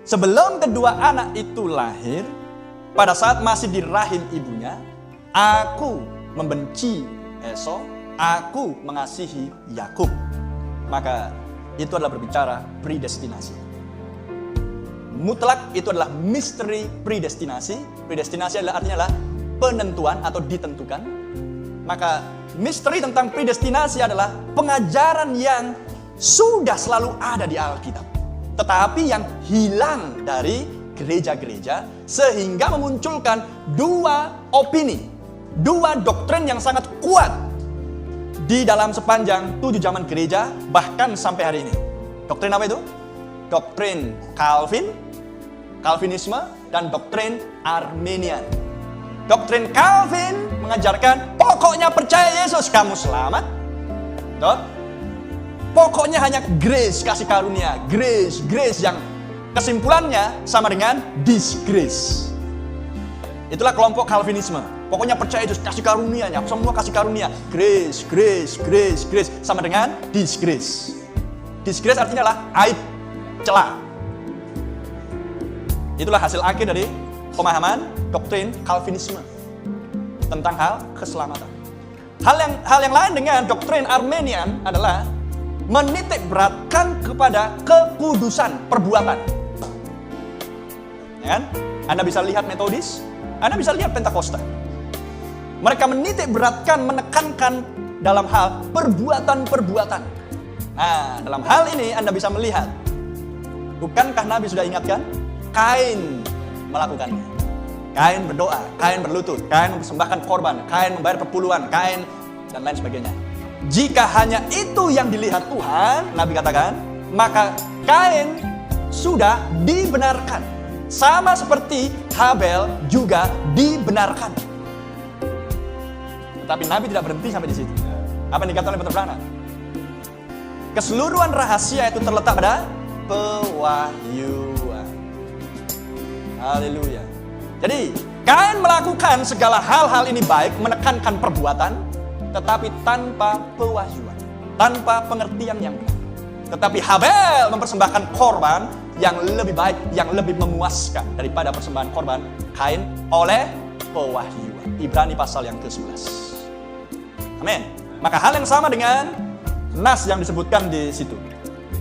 Sebelum kedua anak itu lahir, pada saat masih di rahim ibunya, aku membenci Esau, aku mengasihi Yakub. Maka itu adalah berbicara predestinasi. Mutlak itu adalah misteri predestinasi. Predestinasi artinya adalah penentuan atau ditentukan. Maka misteri tentang predestinasi adalah pengajaran yang sudah selalu ada di Alkitab, tetapi yang hilang dari gereja-gereja sehingga memunculkan dua opini, dua doktrin yang sangat kuat di dalam sepanjang 7 zaman gereja, bahkan sampai hari ini. Doktrin apa itu? Doktrin Calvinisme, dan doktrin Arminian. Doktrin Calvin mengajarkan pokoknya percaya Yesus kamu selamat. Betul? Pokoknya hanya grace, kasih karunia, grace yang kesimpulannya sama dengan disgrace. Itulah kelompok Calvinisme. Pokoknya percaya Yesus, kasih karunianya, semua kasih karunia, grace sama dengan disgrace. Disgrace artinya adalah aib, celah. Itulah hasil akhir dari pemahaman doktrin Calvinisme tentang hal keselamatan. Hal yang lain dengan doktrin Arminian adalah menitik beratkan kepada kekudusan perbuatan. Ya kan? Anda bisa lihat Metodis, Anda bisa lihat Pentakosta. Mereka menitik beratkan, menekankan dalam hal perbuatan-perbuatan. Nah, dalam hal ini Anda bisa melihat, bukankah Nabi sudah ingatkan? Kain melakukannya. Kain berdoa, Kain berlutut, Kain mempersembahkan korban, Kain membayar perpuluhan, Kain dan lain sebagainya. Jika hanya itu yang dilihat Tuhan, Nabi katakan, maka Kain sudah dibenarkan. Sama seperti Habel juga dibenarkan. Tetapi Nabi tidak berhenti sampai di situ. Apa yang dikatakan oleh Peter Branham? Keseluruhan rahasia itu terletak pada pewahyuan. Haleluya. Jadi, Kain melakukan segala hal-hal ini baik, menekankan perbuatan, tetapi tanpa pewahyuan, tanpa pengertian yang benar. Tetapi Habel mempersembahkan korban yang lebih baik, yang lebih memuaskan daripada persembahan korban Kain oleh pewahyuan. Ibrani pasal yang ke-11. Amin. Maka hal yang sama dengan nas yang disebutkan di situ.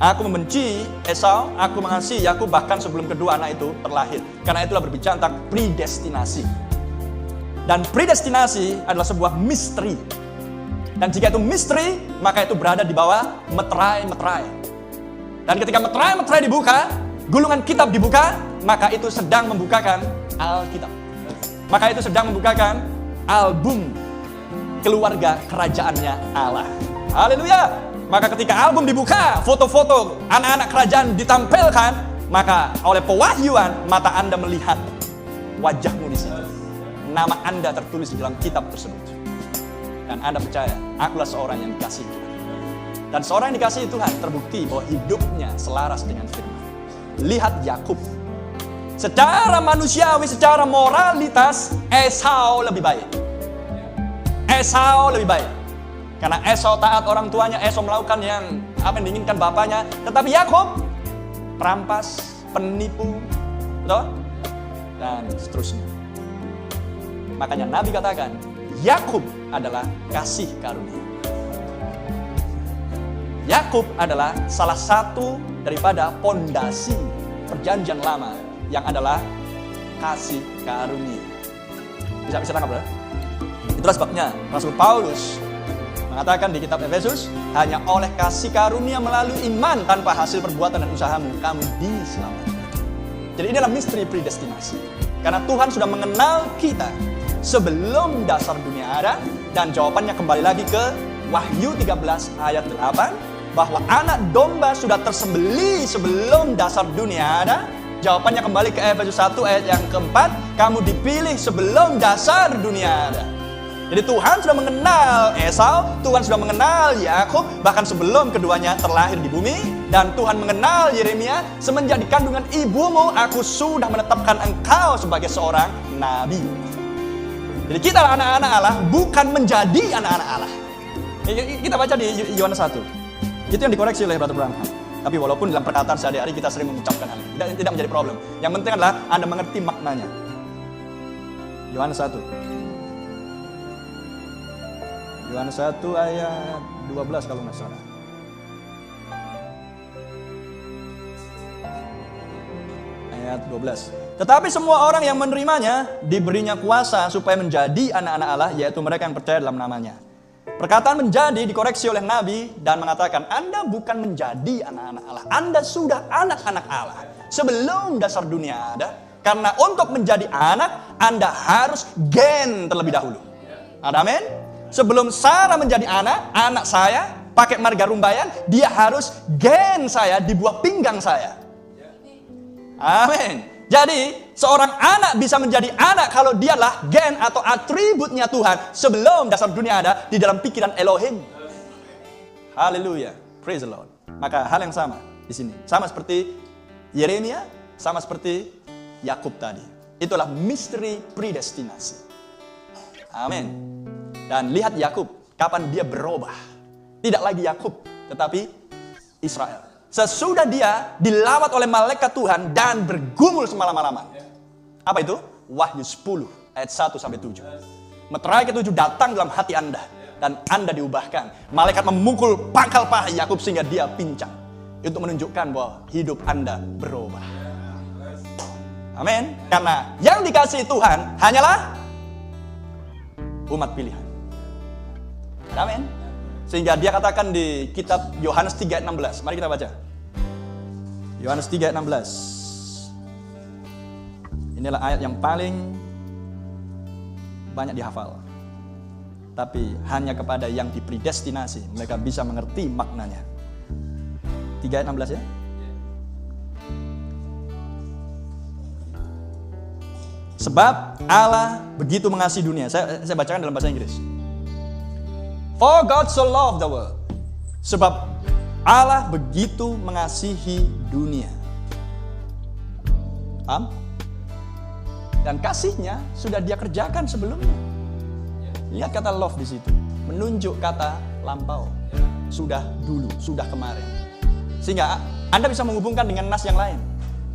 Aku membenci Esau, aku mengasihi Yakub bahkan sebelum kedua anak itu terlahir. Karena itulah berbicara tentang predestinasi. Dan predestinasi adalah sebuah misteri. Dan jika itu misteri, maka itu berada di bawah meterai-meterai. Dan ketika meterai-meterai dibuka, gulungan kitab dibuka, maka itu sedang membukakan Alkitab. Maka itu sedang membukakan album keluarga kerajaannya Allah. Haleluya. Maka ketika album dibuka, foto-foto anak-anak kerajaan ditampilkan, maka oleh pewahyuan mata Anda melihat wajahmu di situ. Nama Anda tertulis di dalam kitab tersebut. Dan Anda percaya, akulah seorang yang dikasihi Tuhan. Dan seorang yang dikasihi Tuhan terbukti bahwa hidupnya selaras dengan firman. Lihat Yakub. Secara manusiawi, secara moralitas, Esau lebih baik. Esau lebih baik. Karena Esau taat orang tuanya, Esau melakukan yang apa yang diinginkan bapaknya. Tetapi Yakub perampas, penipu, betul? Dan seterusnya. Makanya Nabi katakan, Yakub adalah kasih karunia. Yakub adalah salah satu daripada pondasi perjanjian lama yang adalah kasih karunia. Bisa tangkap, ya? Itulah sebabnya Rasul Paulus mengatakan di kitab Efesus, hanya oleh kasih karunia melalui iman tanpa hasil perbuatan dan usahamu, kamu diselamatkan. Jadi inilah misteri predestinasi. Karena Tuhan sudah mengenal kita sebelum dasar dunia ada, dan jawabannya kembali lagi ke Wahyu 13 ayat 8, bahwa anak domba sudah tersembelih sebelum dasar dunia ada. Jawabannya kembali ke Efesus 1 ayat yang keempat, kamu dipilih sebelum dasar dunia ada. Jadi Tuhan sudah mengenal Esau, Tuhan sudah mengenal Yakub, bahkan sebelum keduanya terlahir di bumi. Dan Tuhan mengenal Yeremia, semenjak di kandungan ibumu, aku sudah menetapkan engkau sebagai seorang nabi. Jadi kita anak-anak Allah, bukan menjadi anak-anak Allah. Kita baca di Yohanes 1. Itu yang dikoreksi oleh Brother Branham. Tapi walaupun dalam perkataan sehari-hari kita sering mengucapkan hal ini, tidak menjadi problem. Yang penting adalah Anda mengerti maknanya. Yohanes 1. Yohanes 1 ayat 12 kalau nggak salah. Ayat 12. Tetapi semua orang yang menerimanya diberinya kuasa supaya menjadi anak-anak Allah, yaitu mereka yang percaya dalam namanya. Perkataan menjadi dikoreksi oleh Nabi dan mengatakan, Anda bukan menjadi anak-anak Allah, Anda sudah anak-anak Allah sebelum dasar dunia ada. Karena untuk menjadi anak, Anda harus gen terlebih dahulu. Amin. Sebelum Sarah menjadi anak saya pakai marga rumbayan, dia harus gen saya di buah pinggang saya. Amin. Jadi seorang anak bisa menjadi anak kalau dialah gen atau atributnya Tuhan sebelum dasar dunia ada di dalam pikiran Elohim. Haleluya. Praise the Lord. Maka hal yang sama di sini. Sama seperti Yeremia, sama seperti Yakub tadi. Itulah misteri predestinasi. Amin. Dan lihat Yakub, kapan dia berubah. Tidak lagi Yakub, tetapi Israel. Sesudah dia dilawat oleh malaikat Tuhan dan bergumul semalam-malaman. Apa itu? Wahyu 10 ayat 1-7. Meterai ke-7 datang dalam hati Anda dan Anda diubahkan. Malaikat memukul pangkal paha Yakub sehingga dia pincang untuk menunjukkan bahwa hidup Anda berubah. Amin. Karena yang dikasihi Tuhan hanyalah umat pilihan. Amin. Sehingga dia katakan di kitab Yohanes 3 ayat 16. Mari kita baca. Yohanes 3 ayat 16. Inilah ayat yang paling banyak dihafal. Tapi hanya kepada yang dipredestinasi mereka bisa mengerti maknanya. 3 ayat 16 ya. Sebab Allah begitu mengasihi dunia. Saya bacakan dalam bahasa Inggris. For God so loved the world. Sebab Allah begitu mengasihi dunia. Dan kasihnya sudah dia kerjakan sebelumnya. Lihat kata love di situ. Menunjuk kata lampau. Sudah dulu, sudah kemarin. Sehingga Anda bisa menghubungkan dengan nas yang lain.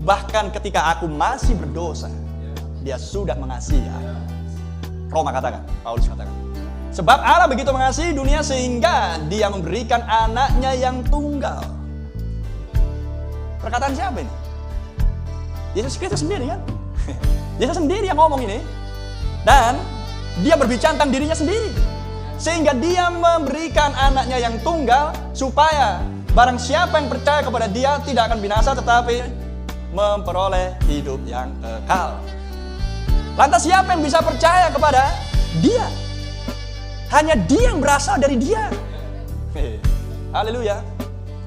Bahkan ketika aku masih berdosa, dia sudah mengasihi aku. Roma katakan, Paulus katakan. Sebab Allah begitu mengasihi dunia sehingga dia memberikan anaknya yang tunggal. Perkataan siapa ini? Yesus Kristus sendiri kan? Yesus sendiri yang ngomong ini. Dan dia berbicara tentang dirinya sendiri. Sehingga dia memberikan anaknya yang tunggal supaya barang siapa yang percaya kepada dia tidak akan binasa tetapi memperoleh hidup yang kekal. Lantas siapa yang bisa percaya kepada dia? Hanya dia yang berasal dari dia. Haleluya.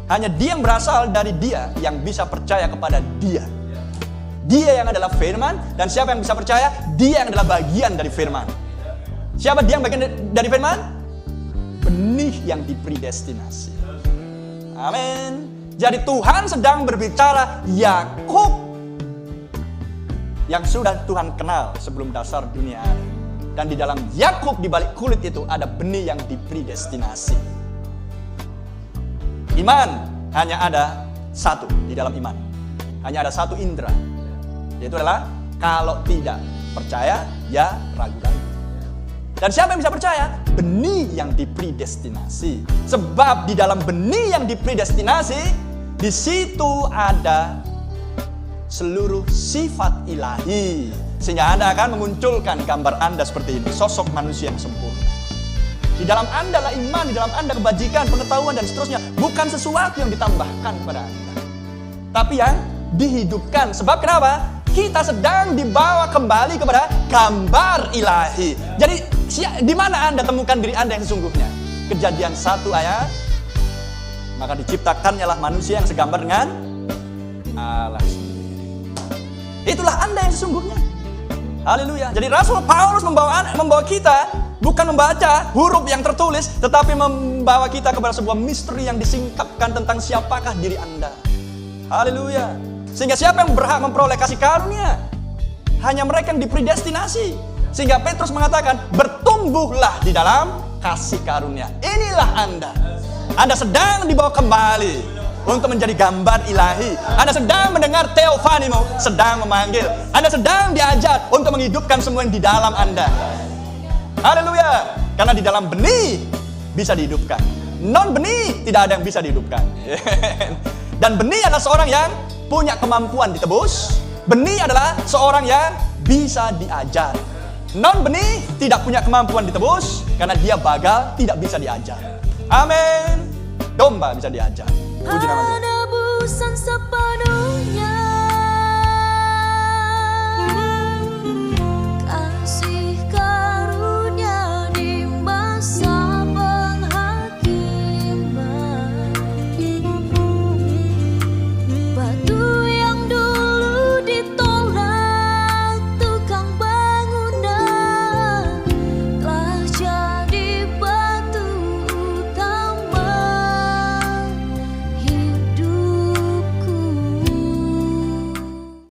Hanya dia yang berasal dari dia yang bisa percaya kepada dia. Dia yang adalah firman. Dan siapa yang bisa percaya? Dia yang adalah bagian dari firman. Siapa dia yang bagian dari firman? Benih yang dipredestinasi. Amin. Jadi Tuhan sedang berbicara Yakub yang sudah Tuhan kenal sebelum dasar dunia ada. Dan di dalam Yakub, di balik kulit itu ada benih yang dipredestinasi. Iman hanya ada satu di dalam iman. Hanya ada satu indera. Yaitu adalah kalau tidak percaya, ya ragu-ragu. Dan siapa yang bisa percaya? Benih yang dipredestinasi. Sebab di dalam benih yang dipredestinasi, di situ ada seluruh sifat ilahi. Sehingga Anda akan memunculkan gambar Anda seperti ini. Sosok manusia yang sempurna. Di dalam Anda lah iman, di dalam Anda kebajikan, pengetahuan dan seterusnya. Bukan sesuatu yang ditambahkan kepada Anda, tapi yang dihidupkan. Sebab kenapa? Kita sedang dibawa kembali kepada gambar ilahi. Jadi di mana Anda temukan diri Anda yang sesungguhnya? Kejadian 1 ayat. Maka diciptakannya lah manusia yang segambar dengan Allah sendiri. Itulah Anda yang sesungguhnya. Haleluya. Jadi Rasul Paulus membawa kita bukan membaca huruf yang tertulis, tetapi membawa kita kepada sebuah misteri yang disingkapkan tentang siapakah diri Anda. Haleluya. Sehingga siapa yang berhak memperoleh kasih karunia? Hanya mereka yang dipredestinasi. Sehingga Petrus mengatakan, bertumbuhlah di dalam kasih karunia. Inilah Anda. Anda sedang dibawa kembali untuk menjadi gambar ilahi. Anda sedang mendengar teofanimu, sedang memanggil. Anda sedang diajar untuk menghidupkan semua yang di dalam Anda. Haleluya. Karena di dalam benih bisa dihidupkan. Non benih tidak ada yang bisa dihidupkan. Dan benih adalah seorang yang punya kemampuan ditebus. Benih adalah seorang yang bisa diajar. Non benih tidak punya kemampuan ditebus karena dia bagal, tidak bisa diajar. Amin. Domba bisa diajar. Puji nama Tuhan. Penebusan sepenuhnya